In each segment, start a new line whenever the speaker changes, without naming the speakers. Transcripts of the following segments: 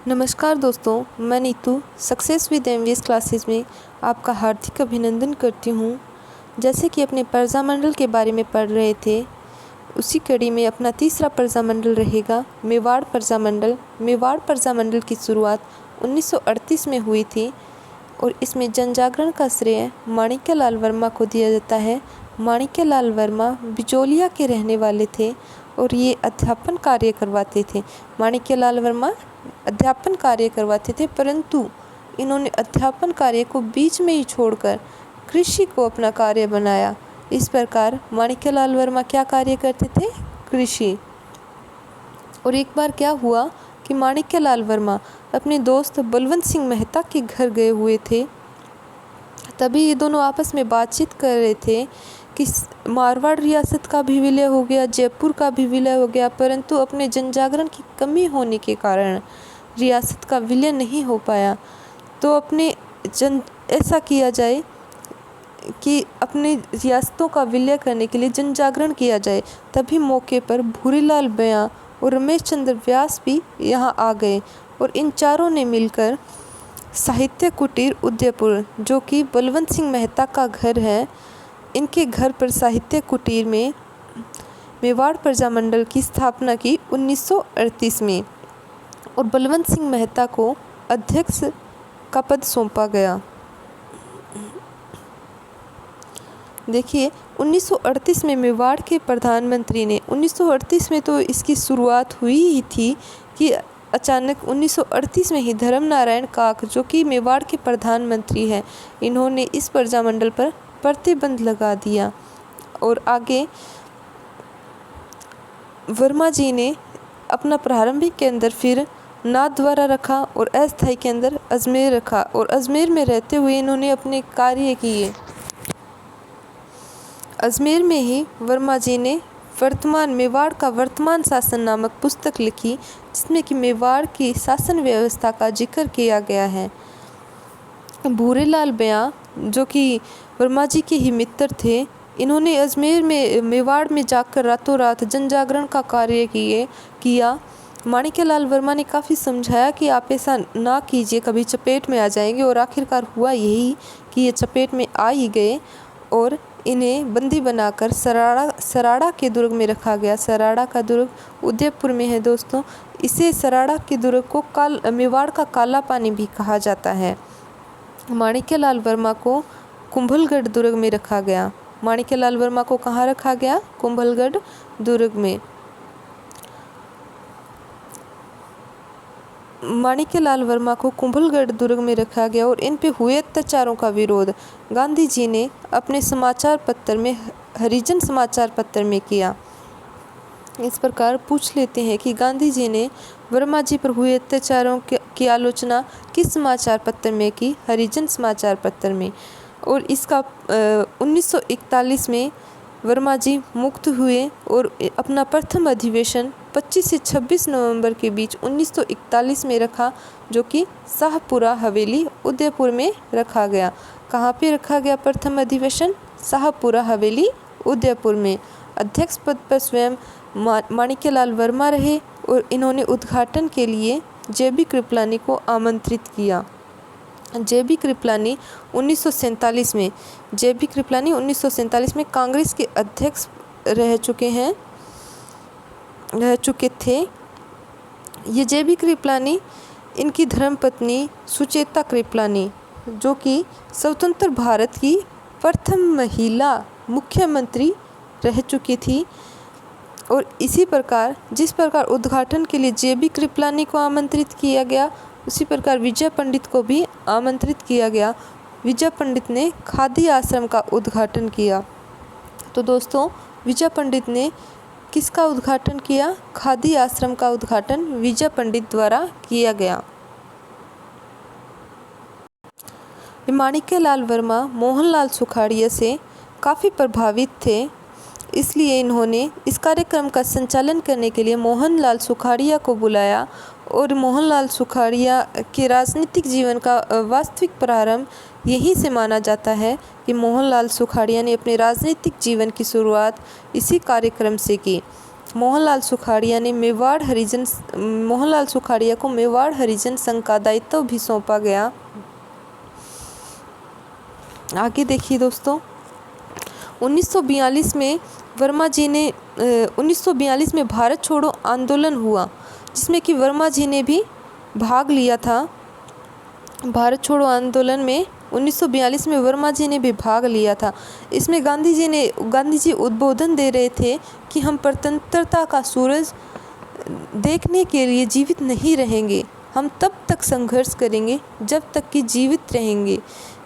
नमस्कार दोस्तों, मैं Neetu success with MVS classes में आपका हार्दिक अभिनंदन करती हूँ। जैसे कि अपने प्रजामंडल के बारे में पढ़ रहे थे, उसी कड़ी में अपना तीसरा प्रजामंडल रहेगा मेवाड़ प्रजामंडल। मेवाड़ प्रजामंडल की शुरुआत 1938 में हुई थी और इसमें जनजागरण का श्रेय माणिक्यलाल वर्मा को दिया जाता है। माणिक्यलाल वर्मा बिचौलिया के रहने वाले थे और ये अध्यापन कार्य करवाते थे। माणिक्यलाल वर्मा अध्यापन कार्य करवाते थे, परंतु इन्होंने अध्यापन कार्य को बीच में ही छोड़कर कृषि को अपना कार्य बनाया। इस प्रकार माणिक्यलाल वर्मा क्या कार्य करते थे? कृषि। और एक बार क्या हुआ कि माणिक्यलाल वर्मा अपने दोस्त बलवंत सिंह मेहता के घर गए हुए थे। तभी ये दोनों आपस में बातचीत कर रहे थे कि मारवाड़ रियासत का भी विलय हो गया, जयपुर का भी विलय हो गया, परंतु अपने जनजागरण की कमी होने के कारण रियासत का विलय नहीं हो पाया। तो ऐसा किया जाए कि अपनी रियासतों का विलय करने के लिए जनजागरण किया जाए। तभी मौके पर भूरीलाल बयां और रमेश चंद्र व्यास भी यहाँ आ गए और इन चारों ने मिलकर साहित्य कुटीर उदयपुर, जो कि बलवंत सिंह मेहता का घर है, इनके घर पर साहित्य कुटीर में मेवाड़ प्रजामंडल की स्थापना की 1938 में और बलवंत सिंह मेहता को अध्यक्ष का पद सौंपा गया। देखिए 1938 में मेवाड़ के प्रधानमंत्री ने 1938 में तो इसकी शुरुआत हुई ही थी कि अचानक 1938 में ही धर्मनारायण काक, जो कि मेवाड़ के प्रधानमंत्री हैं, इन्होंने इस प्रजामंडल पर प्रतिबंध लगा दिया और आगे वर्मा जी ने अपना प्रारंभिक केंद्र फिर नाथद्वारा रखा और अस्थायी केंद्र अजमेर रखा और अजमेर में रहते हुए इन्होंने अपने कार्य किए। अजमेर में ही वर्मा जी ने वर्तमान मेवाड़ का वर्तमान शासन नामक पुस्तक लिखी, जिसमें कि मेवाड़ की शासन व्यवस्था का जिक्र किया गया है। भूरीलाल बयां, जो कि वर्मा जी के ही मित्र थे, इन्होंने अजमेर में मेवाड़ में जाकर रातों रात जनजागरण का कार्य किया। माणिक्यलाल वर्मा ने काफ़ी समझाया कि आप ऐसा ना कीजिए, कभी चपेट में आ जाएंगे, और आखिरकार हुआ यही कि ये चपेट में आ ही गए और इन्हें बंदी बनाकर सराड़ा के दुर्ग में रखा गया। सराड़ा का दुर्ग उदयपुर में है दोस्तों। इसे सराड़ा के दुर्ग को मेवाड़ का काला पानी भी कहा जाता है। माणिक्यलाल वर्मा को कुंभलगढ़ दुर्ग में रखा गया। माणिक्यलाल वर्मा को कहाँ रखा गया? कुंभलगढ़ दुर्ग में। माणिक्यलाल वर्मा को कुंभलगढ़ दुर्ग में रखा गया और इन पे हुए अत्याचारों का विरोध गांधी जी ने अपने समाचार पत्र में, हरिजन समाचार पत्र में किया। इस प्रकार पूछ लेते हैं कि गांधी जी ने वर्मा जी पर हुए अत्याचारों की आलोचना किस समाचार पत्र में की? हरिजन समाचार पत्र में। और इसका 1941 में वर्मा जी मुक्त हुए और अपना प्रथम अधिवेशन 25 से 26 नवंबर के बीच 1941 में रखा, जो कि शाहपुरा हवेली उदयपुर में रखा गया। कहाँ पे रखा गया प्रथम अधिवेशन? शाहपुरा हवेली उदयपुर में। अध्यक्ष पद पर स्वयं माणिक्यलाल वर्मा रहे और इन्होंने उद्घाटन के लिए जेबी कृपलानी को आमंत्रित किया। जेबी कृपलानी 1947 में, जेबी कृपलानी 1947 में कांग्रेस के अध्यक्ष रह चुके थे। ये जेबी कृपलानी, इनकी धर्मपत्नी सुचेता कृपलानी, जो कि स्वतंत्र भारत की प्रथम महिला मुख्यमंत्री रह चुकी थी। और इसी प्रकार जिस प्रकार उद्घाटन के लिए जेबी कृपलानी को आमंत्रित किया गया, उसी प्रकार विजय पंडित को भी आमंत्रित किया गया। विजय पंडित ने खादी आश्रम का उद्घाटन किया। तो दोस्तों, विजय पंडित ने किसका उद्घाटन किया? खादी आश्रम का उद्घाटन विजय पंडित द्वारा किया गया। माणिक्यलाल वर्मा मोहनलाल सुखाड़िया से काफ़ी प्रभावित थे, इसलिए इन्होंने इस कार्यक्रम का संचालन करने के लिए मोहनलाल सुखाड़िया को बुलाया और मोहनलाल सुखाड़िया के राजनीतिक जीवन का वास्तविक प्रारंभ यहीं से माना जाता है कि मोहनलाल सुखाड़िया ने अपने राजनीतिक जीवन की शुरुआत इसी कार्यक्रम से की। मोहनलाल सुखाड़िया को मेवाड़ हरिजन संघ का दायित्व भी सौंपा गया। आगे देखिए दोस्तों, 1942 में भारत छोड़ो आंदोलन हुआ, जिसमें कि वर्मा जी ने भी भाग लिया था। भारत छोड़ो आंदोलन में 1942 में वर्मा जी ने भी भाग लिया था। इसमें गांधी जी उद्बोधन दे रहे थे कि हम स्वतंत्रता का सूरज देखने के लिए जीवित नहीं रहेंगे, हम तब तक संघर्ष करेंगे जब तक कि जीवित रहेंगे।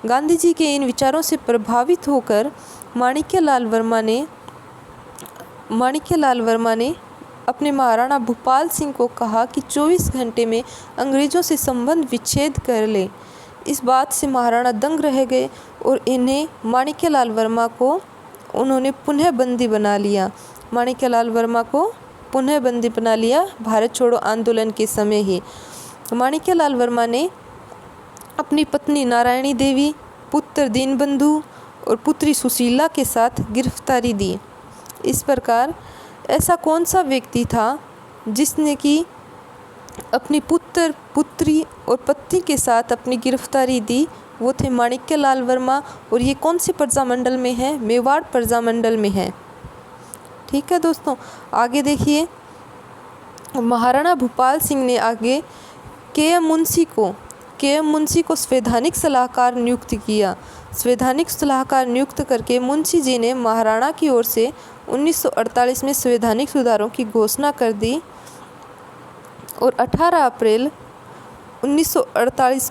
गांधी जी के इन विचारों से प्रभावित होकर माणिक्यलाल वर्मा ने अपने महाराणा भूपाल सिंह को कहा कि 24 घंटे में अंग्रेज़ों से संबंध विच्छेद कर ले। इस बात से महाराणा दंग रह गए और इन्हें माणिक्यलाल वर्मा को उन्होंने पुनः बंदी बना लिया। भारत छोड़ो आंदोलन के समय ही माणिक्यलाल वर्मा ने अपनी पत्नी नारायणी देवी, पुत्र दीनबंधु और पुत्री सुशीला के साथ गिरफ्तारी दी। इस प्रकार ऐसा कौन सा व्यक्ति था जिसने कि अपनी पुत्र, पुत्री और पत्नी के साथ अपनी गिरफ्तारी दी? वो थे माणिक्यलाल वर्मा। और ये कौन से प्रजामंडल में है? मेवाड़ प्रजामंडल में है। ठीक है दोस्तों, आगे देखिए, महाराणा भूपाल सिंह ने आगे के.एम. मुंशी को संवैधानिक सलाहकार नियुक्त किया। संवैधानिक सलाहकार नियुक्त करके मुंशी जी ने महाराणा की ओर से 1948 में संवैधानिक सुधारों की घोषणा कर दी और 18 अप्रैल 1948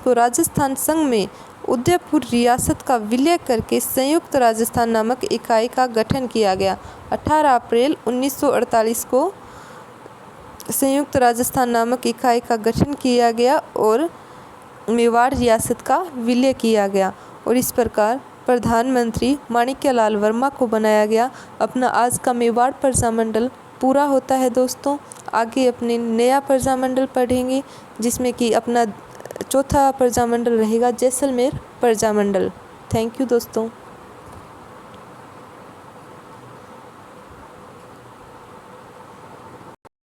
को राजस्थान संघ में उदयपुर रियासत का विलय करके संयुक्त राजस्थान नामक इकाई का गठन किया गया। 18 अप्रैल 1948 को संयुक्त राजस्थान नामक इकाई का गठन किया गया और मेवाड़ रियासत का विलय किया गया और इस प्रकार प्रधानमंत्री माणिक्यलाल वर्मा को बनाया गया। अपना आज का मेवाड़ प्रजामंडल पूरा होता है दोस्तों। आगे अपने नया प्रजामंडल पढ़ेंगे, जिसमें कि अपना चौथा प्रजामंडल रहेगा जैसलमेर प्रजामंडल। थैंक यू दोस्तों।